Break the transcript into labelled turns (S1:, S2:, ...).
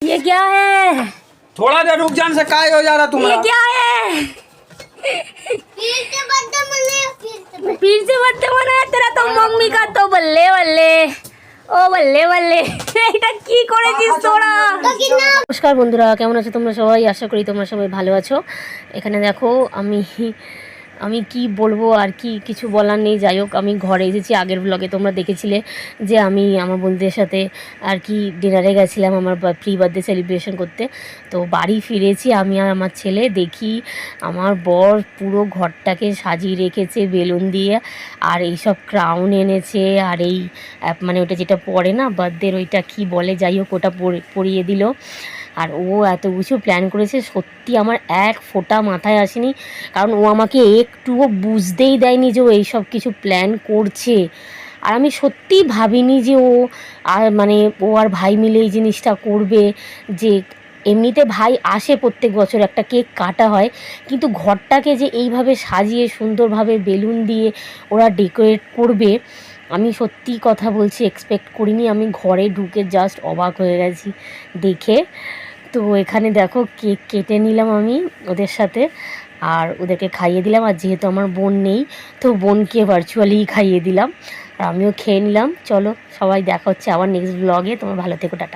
S1: ये क्या है?
S2: थोड़ा देर रुक जाने से काय हो जा रहा
S1: ये
S2: तुम्हारा।
S1: क्या है? फिर से बर्थडे मनाया तेरा तो मम्मी का तो बल्ले बल्ले ও বললে বললে এটা কি করেছিস তোরা? নমস্কার বন্ধুরা, কেমন আছো তোমরা সবাই? আশা করি তোমরা সবাই ভালো আছো। এখানে দেখো আমি কি বলবো, আর কি কিছু বলার নেই। যাই হোক, আমি ঘরে এসেছি। আগের ব্লগে তোমরা দেখেছিলে যে আমি আমার বন্ধুদের সাথে আর কি ডিনারে গেছিলাম আমার প্রি বার্থডে সেলিব্রেশন করতে। তো বাড়ি ফিরেছি আমি আর আমার ছেলে, দেখি আমার বর পুরো ঘরটাকে সাজিয়ে রেখেছে বেলুন দিয়ে, আর এইসব ক্রাউন এনেছে, আর এই মানে ওটা যেটা পরে না বার্থডের, ওইটা কি বলে, যাই হোক ওটা পরিয়ে দিল। আর ও এত কিছু প্ল্যান করেছে, সত্যি আমার এক ফোঁটা মাথায় আসেনি, কারণ ও আমাকে একটুও বুঝতেই দেয়নি যে ও এইসব কিছু প্ল্যান করছে। আর আমি সত্যিই ভাবিনি যে ও আর মানে ও আর ভাই মিলে এই জিনিসটা করবে। যে এমনিতে ভাই আসে প্রত্যেক বছর, একটা কেক কাটা হয়, কিন্তু ঘরটাকে যে এইভাবে সাজিয়ে সুন্দরভাবে বেলুন দিয়ে ওরা ডেকোরেট করবে, আমি সত্যি কথা বলছি এক্সপেক্ট করিনি। আমি ঘরে ঢুকে জাস্ট অবাক হয়ে গেছি দেখে। তো এখানে দেখো কেক কেটে নিলাম আমি ওদের সাথে, আর ওদেরকে খাইয়ে দিলাম। আর যেহেতু আমার বোন নেই, তো বোনকে ভার্চুয়ালি খাইয়ে দিলাম, আর আমিও খেয়ে নিলাম। চলো সবাই, দেখা হচ্ছে আবার নেক্সট ব্লগে। তোমরা ভালো থেকো, টাটা।